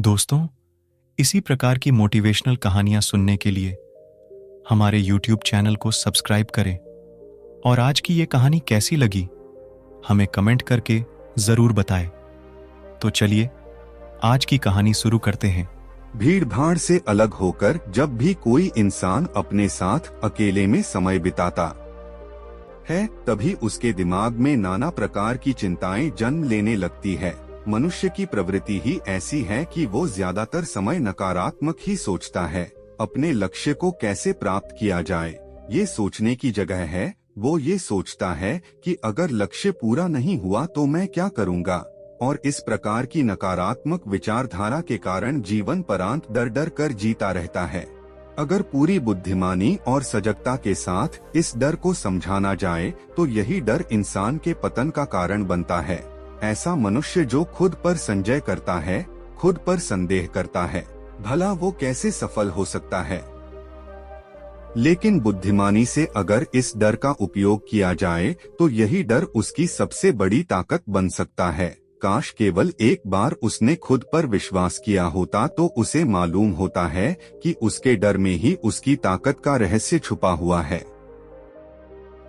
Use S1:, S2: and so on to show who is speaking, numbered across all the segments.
S1: दोस्तों, इसी प्रकार की मोटिवेशनल कहानियां सुनने के लिए हमारे YouTube चैनल को सब्सक्राइब करें और आज की ये कहानी कैसी लगी हमें कमेंट करके जरूर बताएं। तो चलिए आज की कहानी शुरू करते हैं।
S2: भीड़ भाड़ से अलग होकर जब भी कोई इंसान अपने साथ अकेले में समय बिताता है, तभी उसके दिमाग में नाना प्रकार की चिंताएं जन्म लेने लगती है। मनुष्य की प्रवृत्ति ही ऐसी है कि वो ज्यादातर समय नकारात्मक ही सोचता है। अपने लक्ष्य को कैसे प्राप्त किया जाए, ये सोचने की जगह है वो ये सोचता है कि अगर लक्ष्य पूरा नहीं हुआ तो मैं क्या करूँगा। और इस प्रकार की नकारात्मक विचारधारा के कारण जीवन परांत डर डर कर जीता रहता है। अगर पूरी बुद्धिमानी और सजगता के साथ इस डर को समझाना जाए तो यही डर इंसान के पतन का कारण बनता है। ऐसा मनुष्य जो खुद पर संजय करता है, खुद पर संदेह करता है, भला वो कैसे सफल हो सकता है। लेकिन बुद्धिमानी से अगर इस डर का उपयोग किया जाए तो यही डर उसकी सबसे बड़ी ताकत बन सकता है। काश केवल एक बार उसने खुद पर विश्वास किया होता तो उसे मालूम होता है कि उसके डर में ही उसकी ताकत का रहस्य छुपा हुआ है।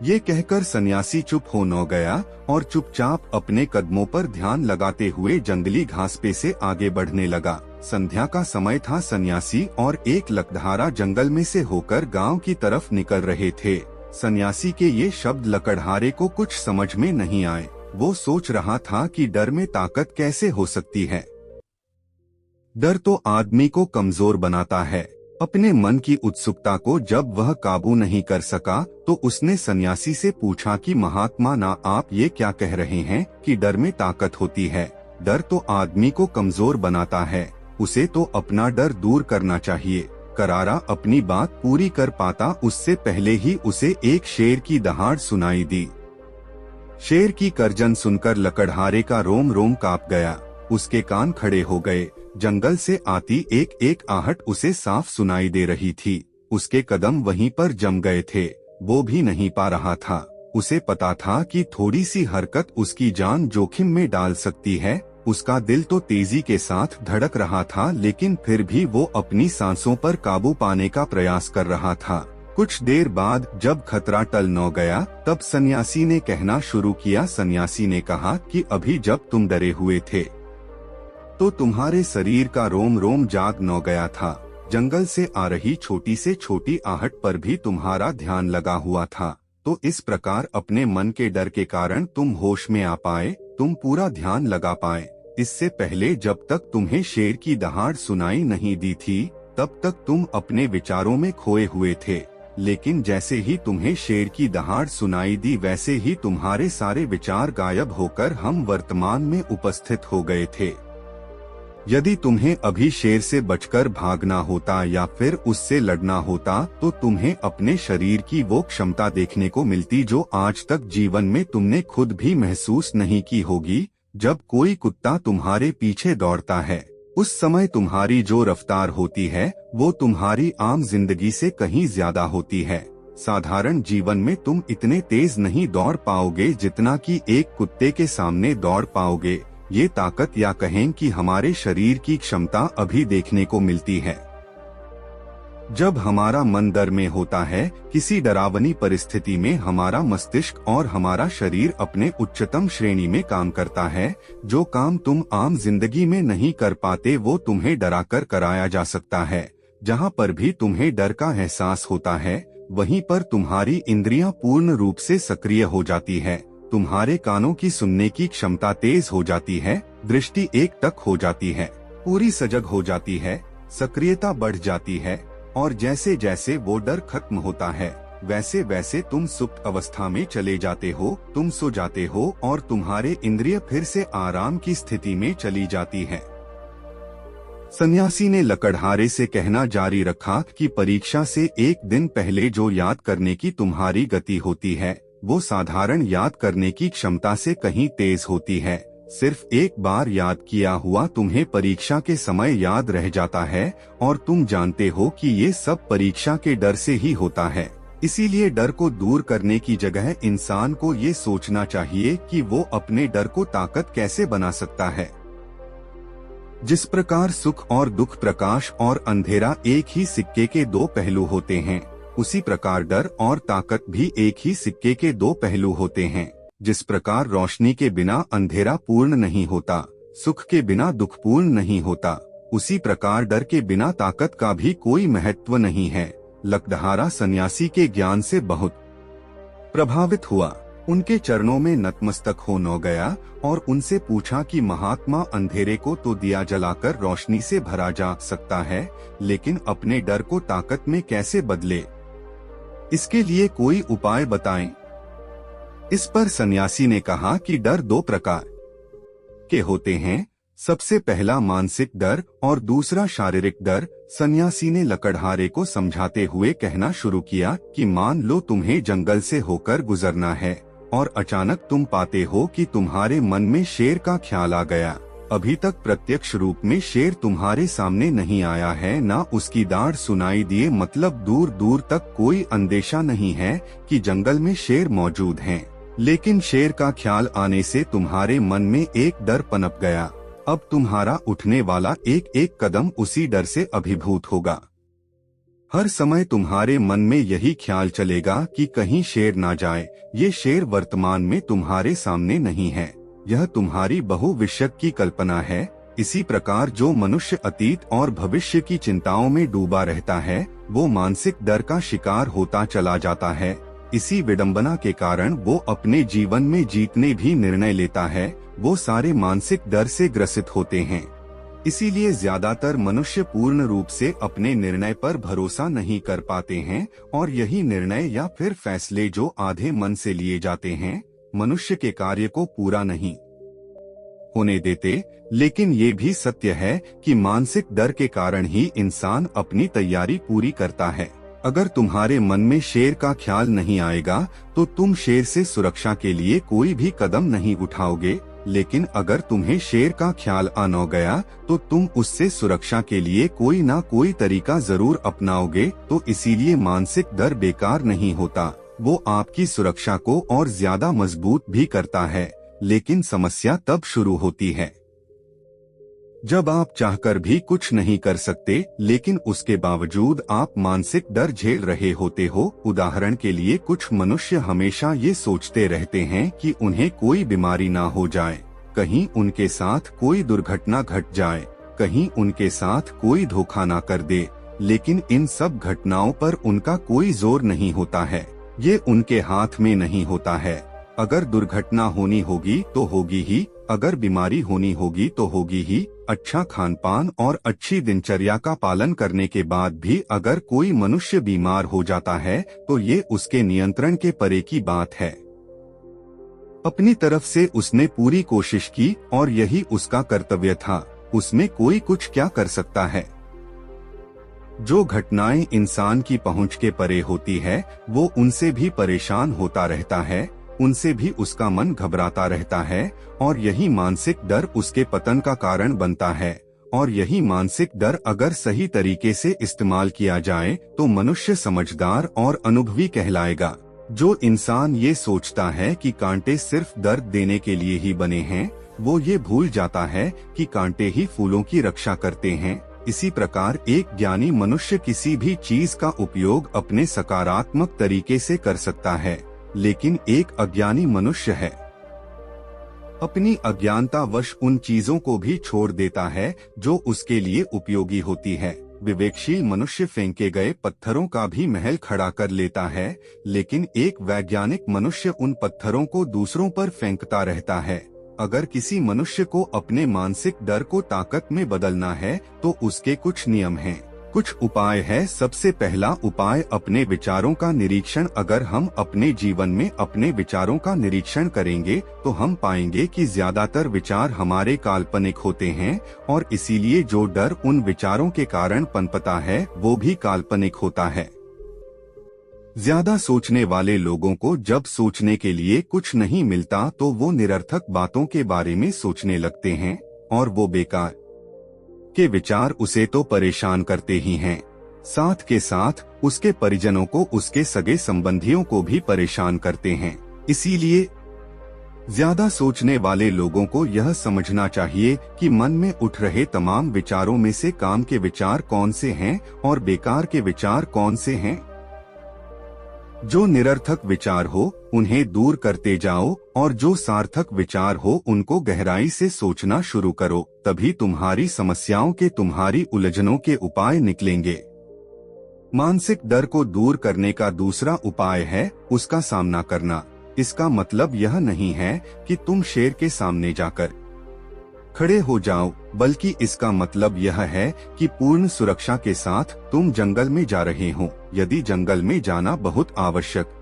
S2: ये कहकर सन्यासी चुप हो न गया और चुपचाप अपने कदमों पर ध्यान लगाते हुए जंगली घास पे से आगे बढ़ने लगा। संध्या का समय था। सन्यासी और एक लकड़हारा जंगल में से होकर गांव की तरफ निकल रहे थे। सन्यासी के ये शब्द लकड़हारे को कुछ समझ में नहीं आए। वो सोच रहा था कि डर में ताकत कैसे हो सकती है। डर तो आदमी को कमजोर बनाता है। अपने मन की उत्सुकता को जब वह काबू नहीं कर सका तो उसने सन्यासी से पूछा कि महात्मा ना, आप ये क्या कह रहे हैं कि डर में ताकत होती है। डर तो आदमी को कमजोर बनाता है, उसे तो अपना डर दूर करना चाहिए। करारा अपनी बात पूरी कर पाता उससे पहले ही उसे एक शेर की दहाड़ सुनाई दी। शेर की गर्जन सुनकर लकड़हारे का रोम रोम कांप गया। उसके कान खड़े हो गए। जंगल से आती एक एक आहट उसे साफ सुनाई दे रही थी। उसके कदम वहीं पर जम गए थे। वो भी नहीं पा रहा था। उसे पता था कि थोड़ी सी हरकत उसकी जान जोखिम में डाल सकती है। उसका दिल तो तेजी के साथ धड़क रहा था, लेकिन फिर भी वो अपनी सांसों पर काबू पाने का प्रयास कर रहा था। कुछ देर बाद जब खतरा टल न गया तब सन्यासी ने कहना शुरू किया। सन्यासी ने कहा कि अभी जब तुम डरे हुए थे तो तुम्हारे शरीर का रोम रोम जाग न गया था। जंगल से आ रही छोटी से छोटी आहट पर भी तुम्हारा ध्यान लगा हुआ था। तो इस प्रकार अपने मन के डर के कारण तुम होश में आ पाए, तुम पूरा ध्यान लगा पाए। इससे पहले जब तक तुम्हें शेर की दहाड़ सुनाई नहीं दी थी तब तक तुम अपने विचारों में खोए हुए थे। लेकिन जैसे ही तुम्हें शेर की दहाड़ सुनाई दी वैसे ही तुम्हारे सारे विचार गायब होकर हम वर्तमान में उपस्थित हो गए थे। यदि तुम्हें अभी शेर से बचकर भागना होता या फिर उससे लड़ना होता तो तुम्हें अपने शरीर की वो क्षमता देखने को मिलती जो आज तक जीवन में तुमने खुद भी महसूस नहीं की होगी। जब कोई कुत्ता तुम्हारे पीछे दौड़ता है उस समय तुम्हारी जो रफ्तार होती है वो तुम्हारी आम जिंदगी से कहीं ज्यादा होती है। साधारण जीवन में तुम इतने तेज नहीं दौड़ पाओगे जितना कि एक कुत्ते के सामने दौड़ पाओगे। ये ताकत या कहें कि हमारे शरीर की क्षमता अभी देखने को मिलती है। जब हमारा मन डर में होता है, किसी डरावनी परिस्थिति में हमारा मस्तिष्क और हमारा शरीर अपने उच्चतम श्रेणी में काम करता है। जो काम तुम आम जिंदगी में नहीं कर पाते वो तुम्हें डराकर कराया जा सकता है। जहाँ पर भी तुम्हें डर का एहसास होता है वहीं पर तुम्हारी इंद्रियां पूर्ण रूप से सक्रिय हो जाती है। तुम्हारे कानों की सुनने की क्षमता तेज हो जाती है, दृष्टि एक टक हो जाती है, पूरी सजग हो जाती है, सक्रियता बढ़ जाती है। और जैसे जैसे वो डर खत्म होता है वैसे वैसे तुम सुप्त अवस्था में चले जाते हो, तुम सो जाते हो और तुम्हारे इंद्रिय फिर से आराम की स्थिति में चली जाती है। सन्यासी ने लकड़हारे से कहना जारी रखा कि परीक्षा से एक दिन पहले जो याद करने की तुम्हारी गति होती है वो साधारण याद करने की क्षमता से कहीं तेज होती है। सिर्फ एक बार याद किया हुआ तुम्हें परीक्षा के समय याद रह जाता है और तुम जानते हो कि ये सब परीक्षा के डर से ही होता है। इसीलिए डर को दूर करने की जगह इंसान को ये सोचना चाहिए कि वो अपने डर को ताकत कैसे बना सकता है। जिस प्रकार सुख और दुख, प्रकाश और अंधेरा एक ही सिक्के के दो पहलू होते हैं, उसी प्रकार डर और ताकत भी एक ही सिक्के के दो पहलू होते हैं। जिस प्रकार रोशनी के बिना अंधेरा पूर्ण नहीं होता, सुख के बिना दुख पूर्ण नहीं होता, उसी प्रकार डर के बिना ताकत का भी कोई महत्व नहीं है। लकड़हारा सन्यासी के ज्ञान से बहुत प्रभावित हुआ। उनके चरणों में नतमस्तक हो न गया और उनसे पूछा कि महात्मा, अंधेरे को तो दिया जलाकर रोशनी से भरा जा सकता है, लेकिन अपने डर को ताकत में कैसे बदले? इसके लिए कोई उपाय बताएं। इस पर सन्यासी ने कहा कि डर दो प्रकार के होते हैं, सबसे पहला मानसिक डर और दूसरा शारीरिक डर। सन्यासी ने लकड़हारे को समझाते हुए कहना शुरू किया कि मान लो तुम्हें जंगल से होकर गुजरना है और अचानक तुम पाते हो कि तुम्हारे मन में शेर का ख्याल आ गया। अभी तक प्रत्यक्ष रूप में शेर तुम्हारे सामने नहीं आया है, ना उसकी दाढ़ सुनाई दिए, मतलब दूर दूर तक कोई अंदेशा नहीं है कि जंगल में शेर मौजूद हैं। लेकिन शेर का ख्याल आने से तुम्हारे मन में एक डर पनप गया। अब तुम्हारा उठने वाला एक एक कदम उसी डर से अभिभूत होगा। हर समय तुम्हारे मन में यही ख्याल चलेगा कि कहीं शेर ना जाए। ये शेर वर्तमान में तुम्हारे सामने नहीं है, यह तुम्हारी बहुविष्यक की कल्पना है। इसी प्रकार जो मनुष्य अतीत और भविष्य की चिंताओं में डूबा रहता है, वो मानसिक डर का शिकार होता चला जाता है। इसी विडंबना के कारण वो अपने जीवन में जीतने भी निर्णय लेता है, वो सारे मानसिक डर से ग्रसित होते हैं। इसीलिए ज्यादातर मनुष्य पूर्ण रूप से अपने निर्णय पर भरोसा नहीं कर पाते हैं और यही निर्णय या फिर फैसले जो आधे मन से लिए जाते हैं, मनुष्य के कार्य को पूरा नहीं होने देते। लेकिन ये भी सत्य है कि मानसिक डर के कारण ही इंसान अपनी तैयारी पूरी करता है। अगर तुम्हारे मन में शेर का ख्याल नहीं आएगा तो तुम शेर से सुरक्षा के लिए कोई भी कदम नहीं उठाओगे, लेकिन अगर तुम्हें शेर का ख्याल आ न गया तो तुम उससे सुरक्षा के लिए कोई ना कोई तरीका जरूर अपनाओगे। तो इसीलिए मानसिक डर बेकार नहीं होता, वो आपकी सुरक्षा को और ज्यादा मजबूत भी करता है। लेकिन समस्या तब शुरू होती है जब आप चाहकर भी कुछ नहीं कर सकते, लेकिन उसके बावजूद आप मानसिक डर झेल रहे होते हो। उदाहरण के लिए कुछ मनुष्य हमेशा ये सोचते रहते हैं कि उन्हें कोई बीमारी ना हो जाए, कहीं उनके साथ कोई दुर्घटना घट जाए, कहीं उनके साथ कोई धोखा ना कर दे। लेकिन इन सब घटनाओं पर उनका कोई जोर नहीं होता है, ये उनके हाथ में नहीं होता है। अगर दुर्घटना होनी होगी तो होगी ही, अगर बीमारी होनी होगी तो होगी ही। अच्छा खानपान और अच्छी दिनचर्या का पालन करने के बाद भी अगर कोई मनुष्य बीमार हो जाता है तो ये उसके नियंत्रण के परे की बात है। अपनी तरफ से उसने पूरी कोशिश की और यही उसका कर्तव्य था, उसमें कोई कुछ क्या कर सकता है। जो घटनाएं इंसान की पहुंच के परे होती है, वो उनसे भी परेशान होता रहता है, उनसे भी उसका मन घबराता रहता है और यही मानसिक डर उसके पतन का कारण बनता है। और यही मानसिक डर अगर सही तरीके से इस्तेमाल किया जाए तो मनुष्य समझदार और अनुभवी कहलाएगा। जो इंसान ये सोचता है कि कांटे सिर्फ दर्द देने के लिए ही बने हैं, वो ये भूल जाता है कि कांटे ही फूलों की रक्षा करते हैं। इसी प्रकार एक ज्ञानी मनुष्य किसी भी चीज का उपयोग अपने सकारात्मक तरीके से कर सकता है, लेकिन एक अज्ञानी मनुष्य है अपनी अज्ञानतावश उन चीजों को भी छोड़ देता है जो उसके लिए उपयोगी होती है। विवेकशील मनुष्य फेंके गए पत्थरों का भी महल खड़ा कर लेता है, लेकिन एक वैज्ञानिक मनुष्य उन पत्थरों को दूसरों पर फेंकता रहता है। अगर किसी मनुष्य को अपने मानसिक डर को ताकत में बदलना है तो उसके कुछ नियम हैं, कुछ उपाय है। सबसे पहला उपाय अपने विचारों का निरीक्षण। अगर हम अपने जीवन में अपने विचारों का निरीक्षण करेंगे तो हम पाएंगे कि ज्यादातर विचार हमारे काल्पनिक होते हैं और इसीलिए जो डर उन विचारों के कारण पनपता है वो भी काल्पनिक होता है। ज्यादा सोचने वाले लोगों को जब सोचने के लिए कुछ नहीं मिलता तो वो निरर्थक बातों के बारे में सोचने लगते हैं और वो बेकार के विचार उसे तो परेशान करते ही हैं, साथ के साथ उसके परिजनों को, उसके सगे संबंधियों को भी परेशान करते हैं। इसीलिए ज्यादा सोचने वाले लोगों को यह समझना चाहिए कि मन में उठ रहे तमाम विचारों में से काम के विचार कौन से हैं और बेकार के विचार कौन से हैं। जो निरर्थक विचार हो उन्हें दूर करते जाओ और जो सार्थक विचार हो उनको गहराई से सोचना शुरू करो, तभी तुम्हारी समस्याओं के, तुम्हारी उलझनों के उपाय निकलेंगे। मानसिक डर को दूर करने का दूसरा उपाय है उसका सामना करना। इसका मतलब यह नहीं है कि तुम शेर के सामने जाकर खड़े हो जाओ, बल्कि इसका मतलब यह है कि पूर्ण सुरक्षा के साथ तुम जंगल में जा रहे हो। यदि जंगल में जाना बहुत आवश्यक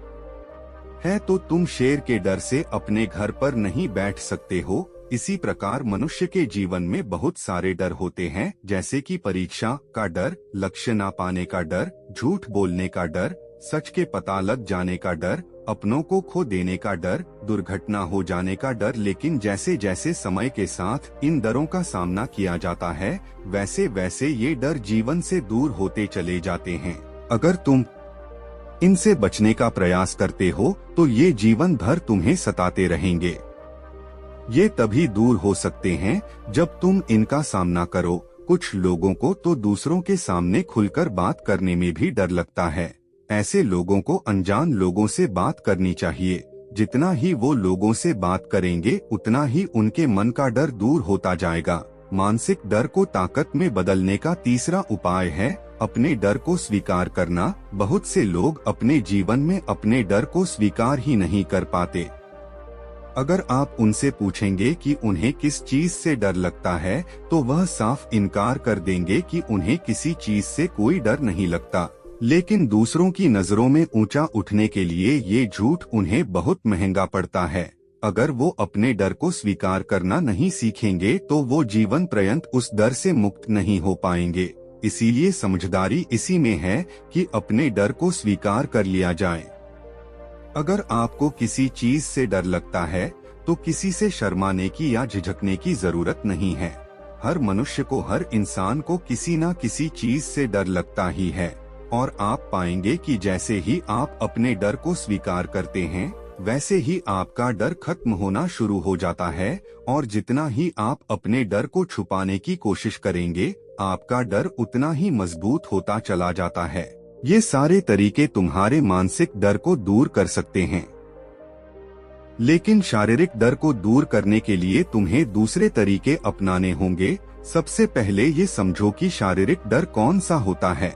S2: है तो तुम शेर के डर से अपने घर पर नहीं बैठ सकते हो। इसी प्रकार मनुष्य के जीवन में बहुत सारे डर होते हैं, जैसे कि परीक्षा का डर, लक्ष्य ना पाने का डर, झूठ बोलने का डर, सच के पता लग जाने का डर, अपनों को खो देने का डर, दुर्घटना हो जाने का डर। लेकिन जैसे जैसे समय के साथ इन डरों का सामना किया जाता है, वैसे वैसे ये डर जीवन से दूर होते चले जाते हैं। अगर तुम इनसे बचने का प्रयास करते हो तो ये जीवन भर तुम्हें सताते रहेंगे। ये तभी दूर हो सकते हैं जब तुम इनका सामना करो। कुछ लोगों को तो दूसरों के सामने खुलकर बात करने में भी डर लगता है। ऐसे लोगों को अनजान लोगों से बात करनी चाहिए। जितना ही वो लोगों से बात करेंगे उतना ही उनके मन का डर दूर होता जाएगा। मानसिक डर को ताकत में बदलने का तीसरा उपाय है अपने डर को स्वीकार करना। बहुत से लोग अपने जीवन में अपने डर को स्वीकार ही नहीं कर पाते। अगर आप उनसे पूछेंगे कि उन्हें किस चीज से डर लगता है तो वह साफ इनकार कर देंगे कि उन्हें किसी चीज से कोई डर नहीं लगता। लेकिन दूसरों की नजरों में ऊंचा उठने के लिए ये झूठ उन्हें बहुत महंगा पड़ता है। अगर वो अपने डर को स्वीकार करना नहीं सीखेंगे तो वो जीवन पर्यंत उस डर से मुक्त नहीं हो पाएंगे। इसीलिए समझदारी इसी में है कि अपने डर को स्वीकार कर लिया जाए। अगर आपको किसी चीज से डर लगता है तो किसी से शर्माने की या झिझकने की जरूरत नहीं है। हर मनुष्य को, हर इंसान को किसी न किसी चीज से डर लगता ही है। और आप पाएंगे कि जैसे ही आप अपने डर को स्वीकार करते हैं वैसे ही आपका डर खत्म होना शुरू हो जाता है। और जितना ही आप अपने डर को छुपाने की कोशिश करेंगे आपका डर उतना ही मजबूत होता चला जाता है। ये सारे तरीके तुम्हारे मानसिक डर को दूर कर सकते हैं। लेकिन शारीरिक डर को दूर करने के लिए तुम्हें दूसरे तरीके अपनाने होंगे। सबसे पहले ये समझो कि शारीरिक डर कौन सा होता है।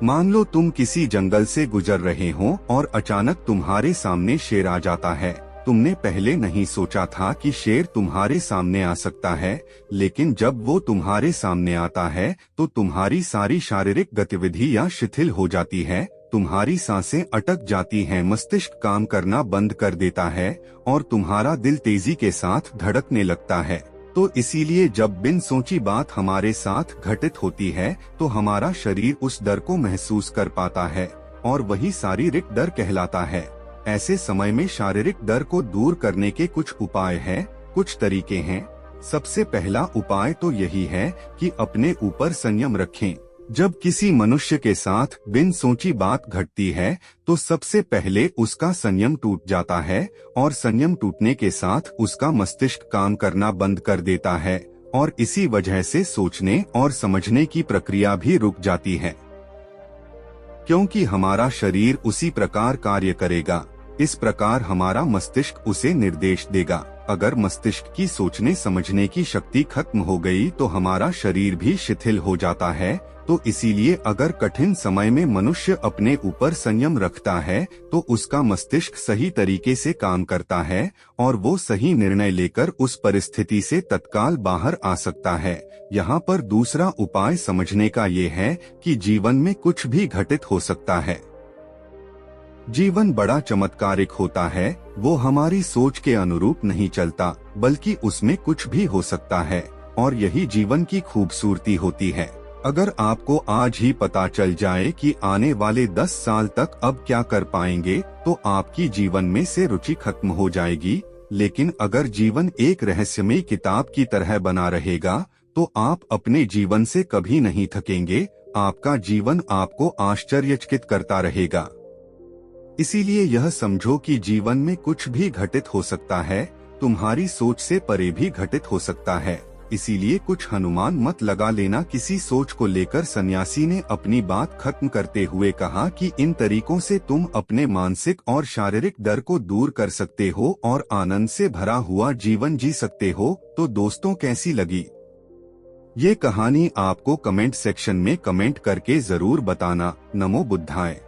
S2: मान लो तुम किसी जंगल से गुजर रहे हो और अचानक तुम्हारे सामने शेर आ जाता है। तुमने पहले नहीं सोचा था कि शेर तुम्हारे सामने आ सकता है, लेकिन जब वो तुम्हारे सामने आता है तो तुम्हारी सारी शारीरिक गतिविधियां शिथिल हो जाती है, तुम्हारी सांसें अटक जाती हैं, मस्तिष्क काम करना बंद कर देता है और तुम्हारा दिल तेजी के साथ धड़कने लगता है। तो इसीलिए जब बिन सोची बात हमारे साथ घटित होती है तो हमारा शरीर उस डर को महसूस कर पाता है और वही शारीरिक डर कहलाता है। ऐसे समय में शारीरिक डर को दूर करने के कुछ उपाय हैं, कुछ तरीके हैं। सबसे पहला उपाय तो यही है कि अपने ऊपर संयम रखें। जब किसी मनुष्य के साथ बिन सोची बात घटती है तो सबसे पहले उसका संयम टूट जाता है और संयम टूटने के साथ उसका मस्तिष्क काम करना बंद कर देता है और इसी वजह से सोचने और समझने की प्रक्रिया भी रुक जाती है, क्योंकि हमारा शरीर उसी प्रकार कार्य करेगा। इस प्रकार हमारा मस्तिष्क उसे निर्देश देगा। अगर मस्तिष्क की सोचने समझने की शक्ति खत्म हो गई तो हमारा शरीर भी शिथिल हो जाता है। तो इसीलिए अगर कठिन समय में मनुष्य अपने ऊपर संयम रखता है तो उसका मस्तिष्क सही तरीके से काम करता है और वो सही निर्णय लेकर उस परिस्थिति से तत्काल बाहर आ सकता है। यहाँ पर दूसरा उपाय समझने का ये है कि जीवन में कुछ भी घटित हो सकता है। जीवन बड़ा चमत्कारिक होता है, वो हमारी सोच के अनुरूप नहीं चलता, बल्कि उसमें कुछ भी हो सकता है और यही जीवन की खूबसूरती होती है। अगर आपको आज ही पता चल जाए कि आने वाले 10 साल तक अब क्या कर पाएंगे तो आपकी जीवन में से रुचि खत्म हो जाएगी। लेकिन अगर जीवन एक रहस्यमय किताब की तरह बना रहेगा तो आप अपने जीवन से कभी नहीं थकेंगे। आपका जीवन आपको आश्चर्यचकित करता रहेगा। इसीलिए यह समझो कि जीवन में कुछ भी घटित हो सकता है, तुम्हारी सोच से परे भी घटित हो सकता है। इसीलिए कुछ अनुमान मत लगा लेना। किसी सोच को लेकर सन्यासी ने अपनी बात खत्म करते हुए कहा कि इन तरीकों से तुम अपने मानसिक और शारीरिक डर को दूर कर सकते हो और आनंद से भरा हुआ जीवन जी सकते हो। तो दोस्तों, कैसी लगी ये कहानी आपको कमेंट सेक्शन में कमेंट करके जरूर बताना। नमो बुद्धाय।